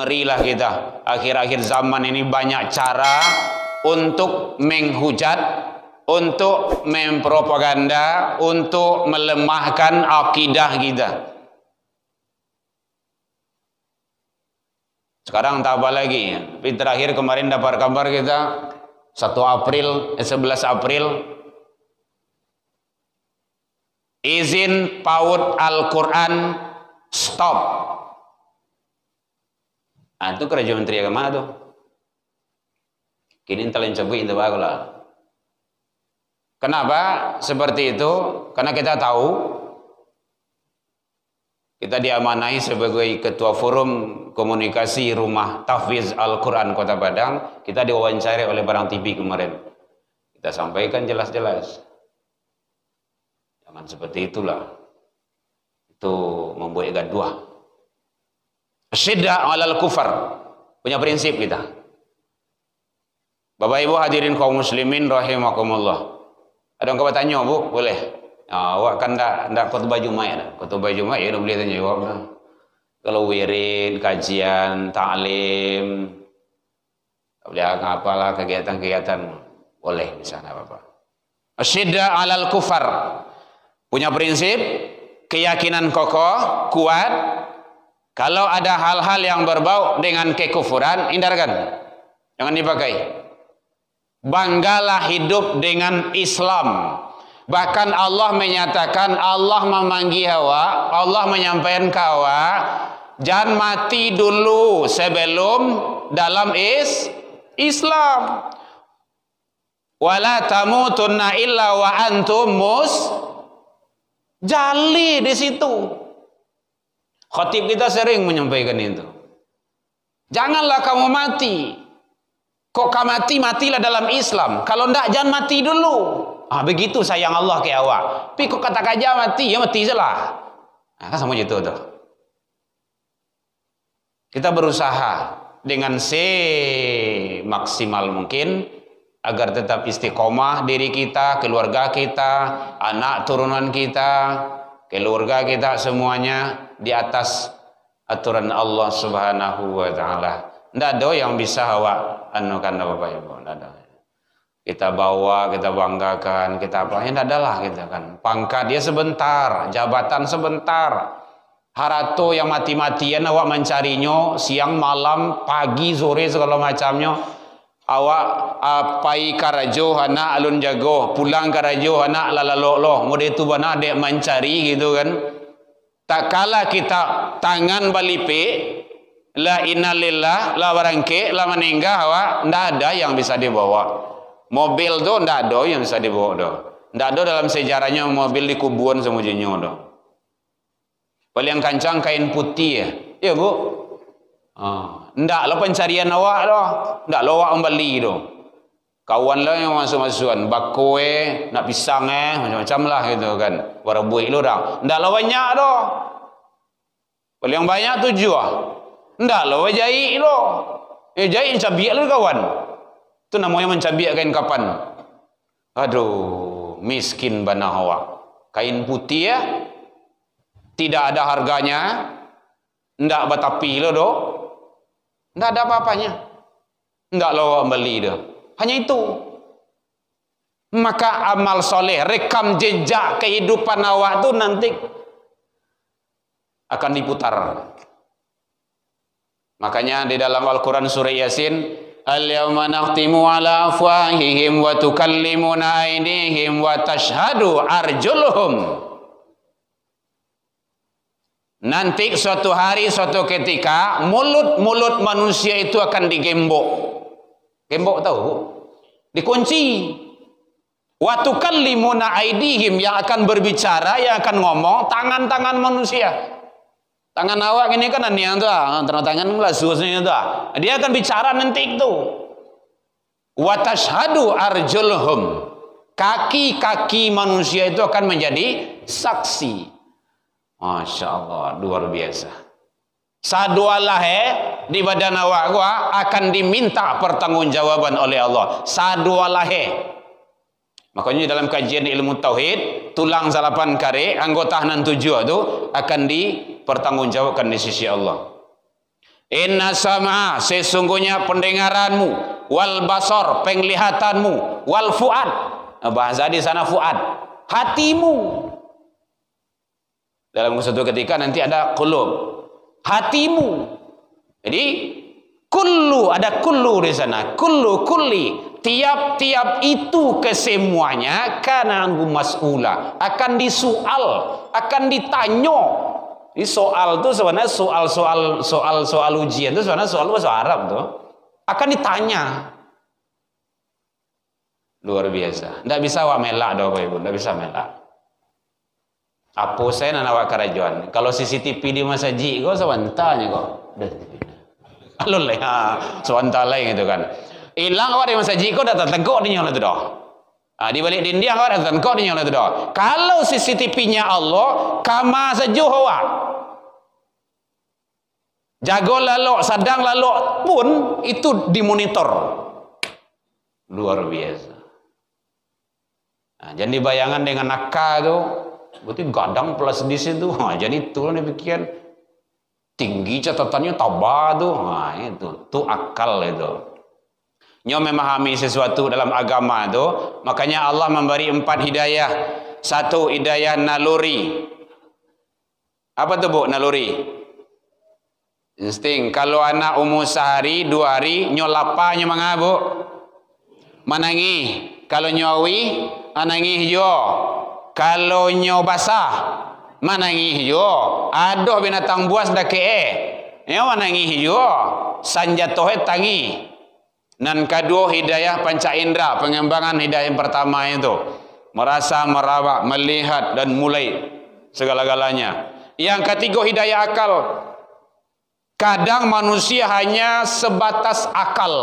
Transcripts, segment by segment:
ngerilah kita. Akhir-akhir zaman ini banyak cara untuk menghujat, untuk mempropaganda, untuk melemahkan akidah kita. Sekarang tak apa lagi. Tapi terakhir kemarin dapat kabar kita 11 April izin PAUD Al-Quran stop. Itu kerja Menteri Agama tuh. Kini talent cabut itu bagulah. Kenapa seperti itu? Karena kita tahu kita diamanahi sebagai ketua forum komunikasi Rumah Tahfiz Al-Quran Kota Padang. Kita diwawancari oleh Barang TV kemarin. Kita sampaikan jelas-jelas. Jangan seperti itulah. Itu membuat gaduh. Syiddah alal kufar. Punya prinsip kita. Bapak Ibu hadirin kaum muslimin rahimakumullah. Ada yang kau tanya, Bu? Boleh. Awak kan tak khutbah Jumat dah. Khutbah Jumat ya boleh tanya jawab dah. Kalau wirid, kajian, taklim, tak boleh apalah kegiatan-kegiatan boleh di sana Bapak. Asyidda alal kufar. Punya prinsip, keyakinan kokoh, kuat. Kalau ada hal-hal yang berbau dengan kekufuran, hindarkan. Jangan dipakai. Banggalah hidup dengan Islam. Bahkan Allah menyatakan, Allah memanggil Hawa, Allah menyampaikan ke Hawa, jangan mati dulu sebelum dalam Islam. Wala tamutunna illa wa antum jali di situ. Khatib kita sering menyampaikan itu. Janganlah kamu mati. Kok kamu matilah dalam Islam. Kalau enggak jangan mati dulu. Begitu sayang Allah ke awak. Tapi kok kata aja mati, ya mati salah. Kan sama gitu tuh. Kita berusaha dengan semaksimal mungkin agar tetap istiqomah diri kita, keluarga kita, anak turunan kita, keluarga kita semuanya di atas aturan Allah Subhanahu wa taala. Tidak ada yang bisa awak anukan Bapak Ibu, tidak ada. Kita bawa, kita banggakan, kita apa? Ya tidak adalah kita kan. Pangkat dia sebentar, jabatan sebentar. Harato yang mati-matian awak mencarinya siang, malam, pagi, sore segala macamnya. Awak apai karajo hana alun jago, pulang karajo hana lalalolo. Mode itu bana dek mencari gitu kan. Tak kala kita tangan balipe, la innalillah, la barangke, la meninggal awak, tidak ada yang bisa dibawa. Mobil tu tidak ada yang bisa dibawa tu. Tidak ada dalam sejarahnya mobil di kubuan semuanya tu. Paling kancang kain putih ya. Ya Bu. Tidak lah pencarian awak tu. Tidak lah awak kembali tu. Kawan lah yang masuk-masukan. Bakoe, nak pisang macam-macam lah gitu kan. Warabui lu dah. Tidak lah banyak tu. Paling banyak 7 ah. Tidak lah jahit tu. Jahit cabiak lu kawan. Itu namanya mencabiak kain kapan. Aduh, miskin bana awak. Kain putih ya, tidak ada harganya, ndak batapi lo do, ndak ada apa-apanya, ndak lo beli do. Hanya itu. Maka amal soleh, rekam jejak kehidupan awak tu nanti akan diputar. Makanya di dalam Al-Quran surah Yasin, al-yawma nakhtimu ala afwahihim wa tukallimuna aydihim wa tashhadu arjuluhum. Nanti suatu hari, suatu ketika mulut-mulut manusia itu akan digembok. Gembok tahu? Dikunci. Wa tukallimuna aydihim, yang akan berbicara, yang akan ngomong tangan-tangan manusia. Tangan awak ini kan anian tu, tangan melasusnya tu. Dia akan bicara nanti itu. Wa tashhadu arjuluhum. Kaki-kaki manusia itu akan menjadi saksi. Masya Allah, luar biasa. Sadualah di badan awak gua akan diminta pertanggungjawaban oleh Allah. Sadualah. Makanya dalam kajian ilmu tauhid, tulang 8 kare, anggota 7 itu akan dipertanggungjawabkan di sisi Allah. Inna sam'a, sesungguhnya pendengaranmu, wal basar, penglihatanmu, wal fuad, bahasa di sana fuad, hatimu. Dalam suatu ketika nanti ada qulub, hatimu. Jadi kullu, ada kullu di sana, kullu kulli, tiap-tiap itu kesemuanya kana anhu mas'ula, akan disoal, akan ditanya. Ini soal itu sebenarnya soal ujian itu sebenarnya soal bahasa Arab tuh. Akan ditanya. Luar biasa. Tidak bisa awak melak dah Bapak Ibu, tidak bisa melak. Apa saya nak awak kerajuan? Kalau CCTV di masjid kau sewantanya kok. Alul lah, sewantala gitu kan. Hilang awak di masjid kau dah tertengok di nyola tu dah. Di balik dinding awak dah tertengok di nyola tu dah. Kalau CCTV-nya Allah, kama sejuh awak. Jago lalok, sadang lalok pun itu dimonitor. Luar biasa. Jangan dibayangkan dengan nakal tu, berarti gadang plus di situ. Jadi itu lah demikian. Tinggi catatannya tabah tu. Itu akal itu. Nyo memahami sesuatu dalam agama tu, makanya Allah memberi 4 hidayah. 1 hidayah naluri. Apa tu Bu naluri? Insting. Kalau anak umur sehari 2 hari nyo lapar nyo mangabu manangi. Kalau nyo awi anangi jo. Kalau nyo basah manangi jo. Aduh binatang buas dak nyo manangi jo. Sanjatohe tangi. Dan kedua hidayah panca indera, pengembangan hidayah yang pertama itu merasa, meraba, melihat dan mulai segala-galanya. Yang ketiga hidayah akal. Kadang manusia hanya sebatas akal.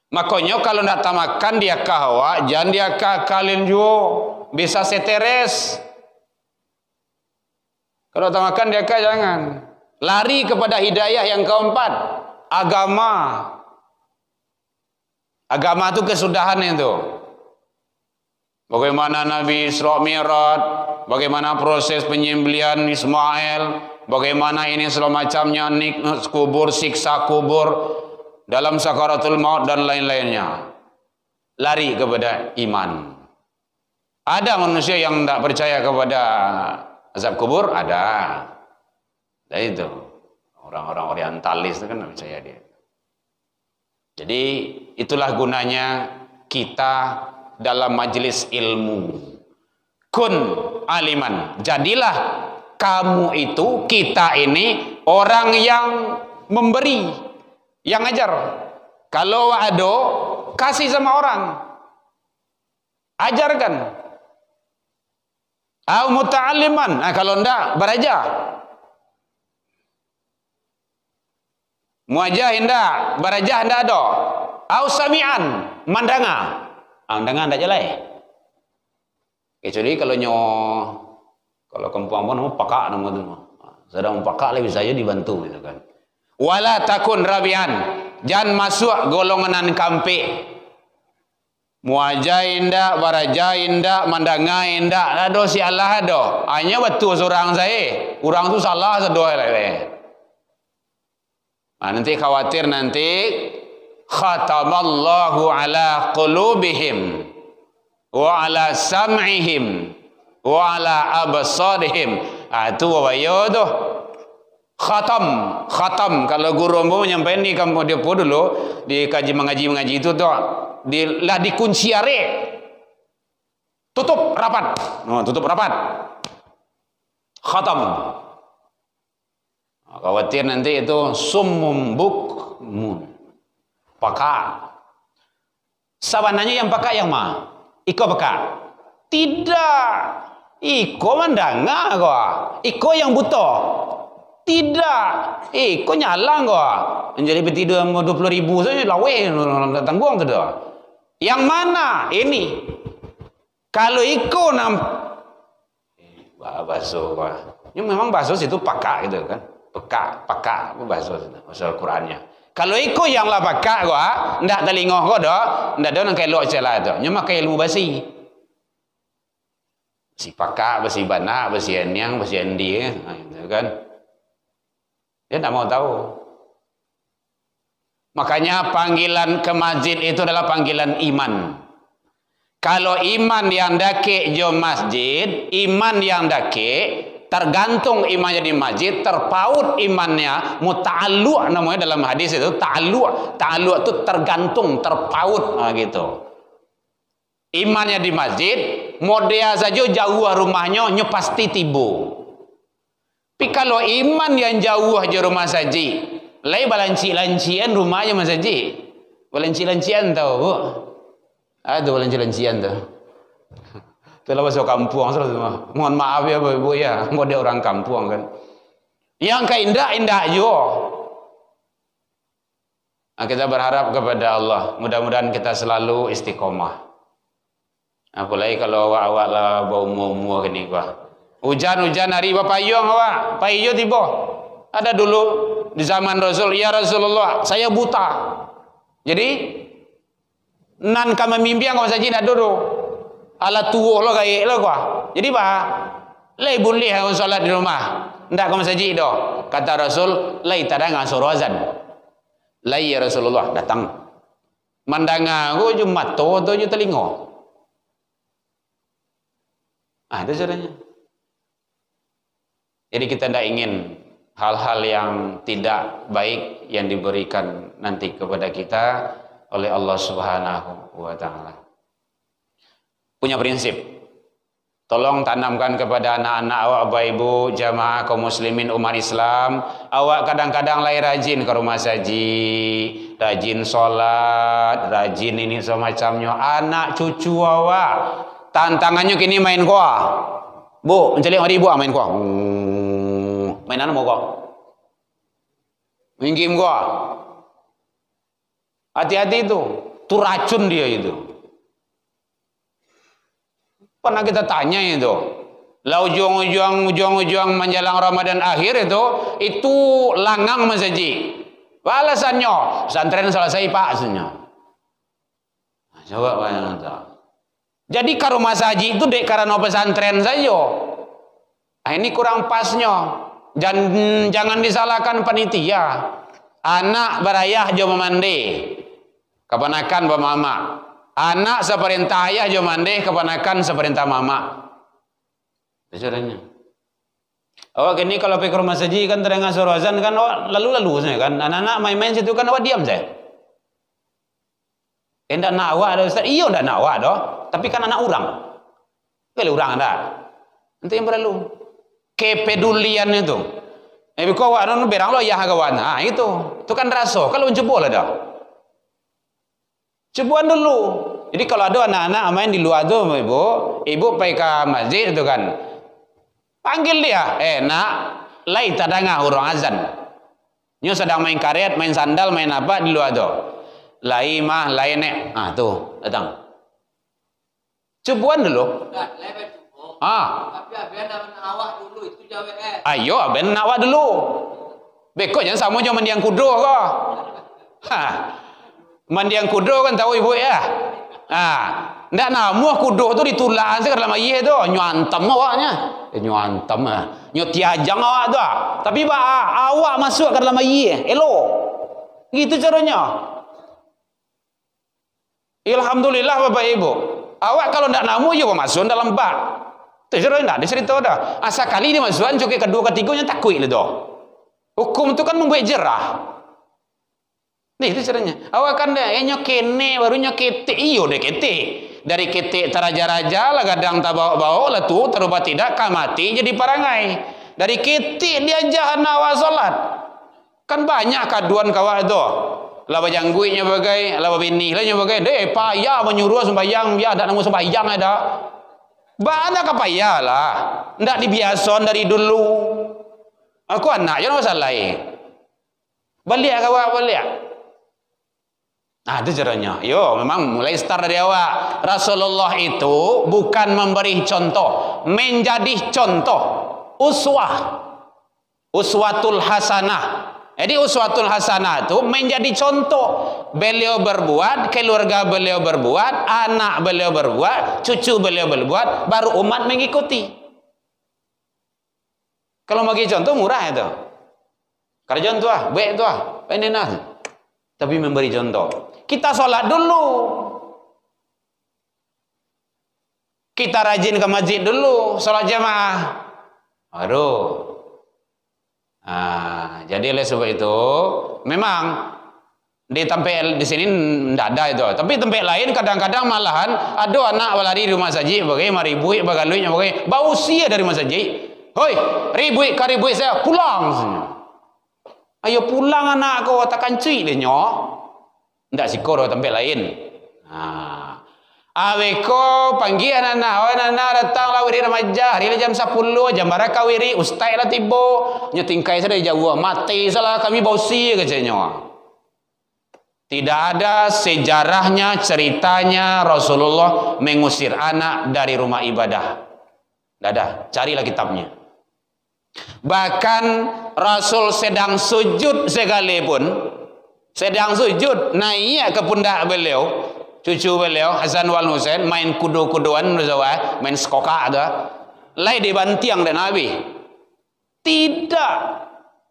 Makanya kalau nak tamakan dia kahwa, jangan dia kakalin juga, bisa seteres. Kalau tamakan dia kah jangan. Lari kepada hidayah yang keempat, agama. Agama itu kesudahan itu. Bagaimana Nabi Isra Mi'raj, bagaimana proses penyembelihan Ismail, bagaimana ini segala macamnya, kubur, siksa kubur, dalam sakaratul maut dan lain-lainnya. Lari kepada iman. Ada manusia yang tidak percaya kepada azab kubur? Ada. Dan itu orang-orang orientalis itu kan tidak percaya dia. Jadi itulah gunanya kita dalam majelis ilmu. Kun aliman. Jadilah kamu itu, kita ini orang yang memberi, yang ngajar. Kalau ada, kasih sama orang. Ajarkan. Au muta'alliman. Kalau enggak, beraja. Muajah hendak, barajah hendak ada. Au sami'an, mandanga. Mandanga hendak jalai. Kecuali kalau kalau kampung pun pakak nama tu. Sedang pakak lebih saya dibantu gitu kan. Wala takun rabian. Jangan masuk golongan kampik. Muajah hendak, barajah hendak, mandanga hendak. Ada si Allah ada. Hanya betul seorang saya. Orang tu salah sedoh lah. Nanti khawatir nanti khatamallahu ala qulubihim wa ala sam'ihim wa ala absarihim. Itu bahaya tu. Khatam kalau guru mau menyampaikan di kampung dia dulu di kaji mengaji itu tu lah dikunci are. Tutup rapat. Tutup rapat. Khatam. Khawatir nanti itu summum bukmun. Peka. Sabananya yang peka yang mah? Iko peka? Tidak. Iko mandanga kok. Iko yang buta? Tidak. Iko nyalang kok. Menjadi peti 20.000 saja lawe tanggung tu dah. Yang mana? Ini. Kalau iko basuh kok. Ini memang basuh itu peka gitu kan. Peka apa bahasa Al-Qurannya. Kalau ikut yang lah peka gua, ndak telingoh gua dah, ndak ada nang kelok celah tu. Nya makai ilmu basi. Basi peka, basi bana, basi enyang, basi endi gitu kan. Dia tidak mau tahu. Makanya panggilan ke masjid itu adalah panggilan iman. Kalau iman yang dake jo masjid, iman yang dake tergantung imannya di masjid, terpaut imannya, muta'alluq namanya dalam hadis itu, ta'alluq. Ta'alluq itu tergantung, terpaut, gitu. Imannya di masjid, modea saja jauh rumahnya, nyo pasti tibo. Tapi kalau iman yang jauh aja rumah saji, lai balanci-lancian rumahnya mas saji. Balanci-lancian tahu, Bu? Ada balanci-lancian tuh. Itulah bahasa kampung semua. Mohon maaf ya Bu ya, mau dia orang kampung kan. Yang keindah-indah juga. Nah, kita berharap kepada Allah, mudah-mudahan kita selalu istiqomah. Apalagi kalau awak lah bau mumu gini gua. Hujan-hujan hari payung awak, payung tiba. Ada dulu di zaman Rasul, ya Rasulullah, saya buta. Jadi nan kami mimpi yang kau saji nak dulu. Ala tuwo lo gaya lo gua. Jadi bah, lei boleh kau solat di rumah. Ndak kau saji do. Kata Rasul, lei tada ngan suruh azan. Lei ya Rasulullah datang. Mandanga aku Jumat to je telingo. Itu caranya. Jadi kita tidak ingin hal-hal yang tidak baik yang diberikan nanti kepada kita oleh Allah Subhanahu wa Ta'ala. Punya prinsip, tolong tanamkan kepada anak-anak awak, bapak ibu, jamaah kaum muslimin umat Islam, awak kadang-kadang lai rajin ke rumah saji, rajin sholat, rajin ini semacamnya. Anak cucu awak tantangannya kini main kuah. Bu, mencari hari ibu main kuah. Mainan mau kok? Main game kuah. Hati-hati itu racun dia itu. Pernah kita tanya itu. Lah ujung-ujung menjelang Ramadan akhir itu langang masaji. Alasannya pesantren selesai Pak aslinya. Coba bayangkan tak. Jadi ke rumah saji itu dek karena pesantren saja. Ini kurang pasnya. Jangan disalahkan panitia. Anak berayah jo mandi, keponakan mama. Anak seperintah ayah jo mandi, keponakan seperintah mama. Itu caranya. Awak gini kalau pergi ke rumah saji kan terdengar suara azan kan lalu saja kan. Anak-anak main-main situ kan awak diam saja. Endak nak awak ada Ustaz. Iya ndak nak awak doh. Tapi kan anak orang. Kalau orang ada. Nanti yang berlalu. Kepedulian itu. Kau awak non berang lo ya kawan. Itu kan rasa. Kalau jebol ada. Cebuan dulu. Jadi kalau ada anak-anak main di luar tu, ibu pergi ke masjid itu kan. Panggil dia. Nak, lai tadanga orang azan. Nyo sedang main karet, main sandal, main apa di luar tu. Lai mah, lai nek. Tuh, datang. Cebuan dulu. Tapi aben awak dulu itu jawab. Ayo, aben awak dulu. Beko jangan sama cuma mandiang kudro kok. Mandiang kudro kan tahu ibu ya. Ndak namu kudro tu ditulak saja dalam ayah tu, nyuantem awaknya. Nyuantem nyutiajang awak tu. Tapi awak masuk ke dalam ayah, elok. Gitu caranya. Alhamdulillah Bapak Ibu. Awak kalau ndak namu juga masuk dalam bak. Terus tidak ada cerita dah. Asa kali dia masukkan cukai kedua ketiganya takut itu. Hukum itu kan membuat jerah. Nih itu caranya. Awak kan dah kene baru kete iyo deh kete. Dari kete teraja-raja lah kadang tak bawa-bawa lah tu terubah tidak kamati jadi parangai. Dari kete dia jahan awak salat. Kan banyak kaduan kawak itu. Laba jangguinya bagai, laba bini lah bagai. Deh payah menyuruh sembahyang ya ada namu sembahyang ada. Banyak apa ya lah, ndak dibiason dari dulu. Aku anak jangan masalah. Balik kawak balik. Itu caranya. Yo, memang mulai start dari awak. Rasulullah itu bukan memberi contoh, menjadi contoh, uswatul hasanah. Jadi uswatul hasanah itu menjadi contoh. Beliau berbuat, keluarga beliau berbuat, anak beliau berbuat, cucu beliau berbuat, baru umat mengikuti. Kalau bagi contoh murah itu. Kerjaan tu baik tu ini nah. Tapi memberi contoh. Kita sholat dulu. Kita rajin ke masjid dulu, sholat jamaah. Aduh. Jadi oleh sebab itu, memang di tempat di sini tidak ada itu. Tapi tempat lain kadang-kadang malahan ada anak lari di rumah saji, bagai maribui, bagaluinya bagai bau sia dari rumah saji. Hoi, ribui karibui saya pulang. Ayo pulang anak kau takkan cuy deh nyok. Tidak sikor tempat lain. Aweko panggil anak-anak, anak-anak datang lah wiri remaja, hari jam 10, jam baraka wiri, ustaz lah tiba, nyetingkai saya dari jauh, mati salah kami bausi kecenya. Tidak ada sejarahnya, ceritanya Rasulullah mengusir anak dari rumah ibadah. Tidak ada, carilah kitabnya. Bahkan Rasul sedang sujud sekalipun, sedang sujud, naik ke pundak beliau, cucu beliau Hasan wal Husain main kudu-kuduan main skokak ada lai dibantiang dan Nabi tidak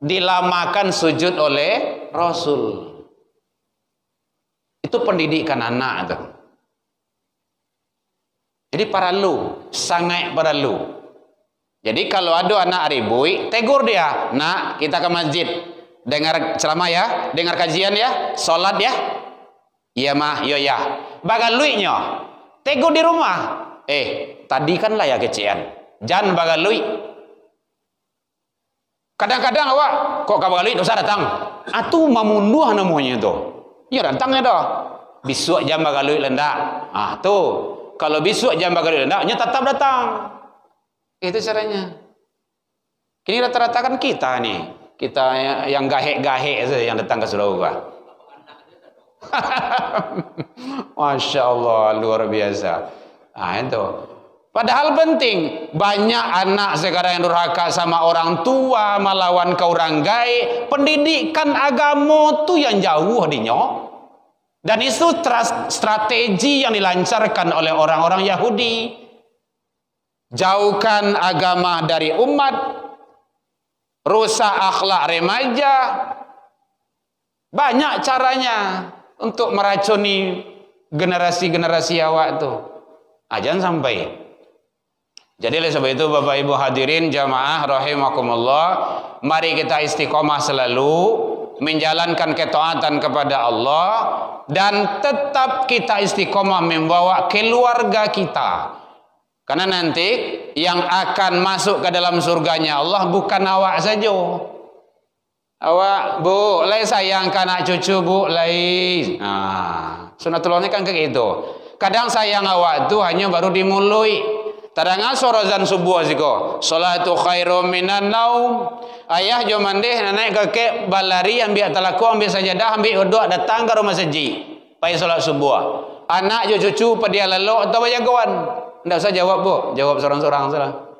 dilamakan sujud oleh Rasul. Itu pendidikan anak itu. Jadi perlu, sangat perlu. Jadi kalau ada anak ribui, tegur dia, nak kita ke masjid, dengar ceramah ya, dengar kajian ya, sholat ya. Iya mah, yo ya. Bagaluinya, tegur di rumah. Tadi kan lah ya kecian. Jangan bagalui. Kadang-kadang awak kok kabagalui dosa datang. Atu mamunduh namanya itu. Ya datangnya dah. Besok jam bagalui lendak. Tuh. Kalau besok jam bagalui lendaknya tetap datang. Itu caranya. Kini rata-rata kan kita nih. Kita yang gahek-gahek saja yang datang ke surau. Masya Allah, luar biasa. Itu. Padahal penting. Banyak anak sekarang yang durhaka sama orang tua, melawan ke orang gaib. Pendidikan agama tu yang jauh dinyo. Dan itu strategi yang dilancarkan oleh orang-orang Yahudi. Jauhkan agama dari umat. Rusak akhlak remaja. Banyak caranya untuk meracuni generasi-generasi awak tu. Jangan sampai. Jadi oleh sebab itu Bapak Ibu hadirin jamaah rahimakumullah, mari kita istiqomah selalu menjalankan ketaatan kepada Allah dan tetap kita istiqomah membawa keluarga kita. Karena nanti yang akan masuk ke dalam surganya Allah bukan awak saja. Awak, bu, lai sayang ke anak cucu, bu, lai. Sunatullahnya kan kayak gitu. Kadang sayang awak tu hanya baru dimulai. Tadangan sorozan subuh siko. Salatu khairum minan naum. Ayah jo mandeh naik kakek balari ambil talaku ambil sajadah ambil uduk datang ke rumah saji. Pai solat subuh. Anak jo cucu pedia lelok atau bajagoan. Ndak usah jawab, bu. Jawab sorang-sorang salah.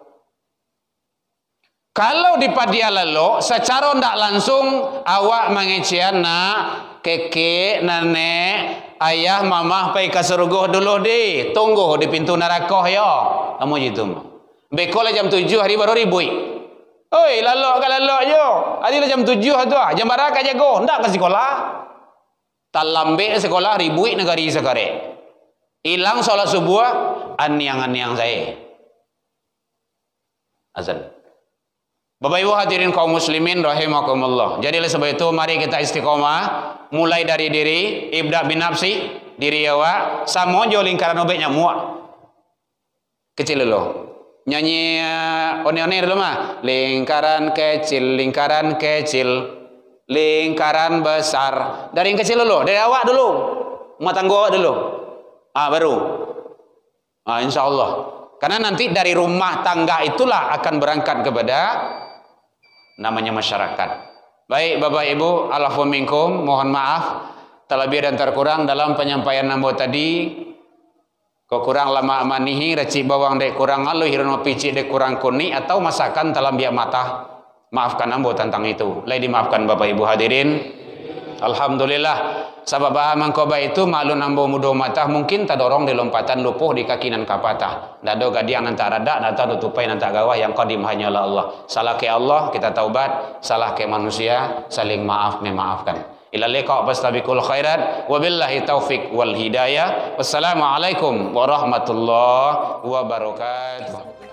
Kalau di padia lalu, secara tidak langsung awak mengecian nak, keke, nenek, ayah, mama, pergi ke surga dulu deh. Tunggu di pintu neraka ya. Kamu gitu. Bekolah jam 7 hari baru ribui. Oi, lalu ke lalu yo. Hari jam 7 tu jam berapa jago? Ndak ke sekolah. Tak lambe sekolah ribui negari sekare. Hilang solat subuh, aniang-aniang saya. Azan. Bapak Ibu hadirin kaum muslimin rahimakumullah. Jadi oleh sebab itu mari kita istiqomah mulai dari diri, ibda bin nafsi, diri awak, sama jo lingkaran obeknya muak. Kecil dulu. Nyanyi one-one dulu mah. Lingkaran kecil, lingkaran besar. Dari yang kecil dulu, dari awak dulu. Rumah tangga dulu. Baru. Insya Allah. Karena nanti dari rumah tangga itulah akan berangkat kepada namanya masyarakat. Baik Bapak Ibu, alafu minkum, mohon maaf terlebih dan terkurang dalam penyampaian nambo tadi. Kau kurang lama manihi, reci bawang dek kurang alu, hirno pici dek kurang kuni, atau masakan dalam biak mata. Maafkan nambo tentang itu. Lai dimaafkan Bapak Ibu hadirin. Alhamdulillah. Sabab mangkoba itu malun ambo mudo matah mungkin tadorong di lompatan lupuh di kaki nan kapatah. Dado gadiang nan tak rada, nata tutupai nan tak gawah yang qadim hanyalah Allah. Salah ke Allah kita taubat, salah ke manusia saling maaf memaafkan. Ila liqa fastabiqul khairat wabillahi taufik wal hidayah. Wassalamualaikum warahmatullahi wabarakatuh.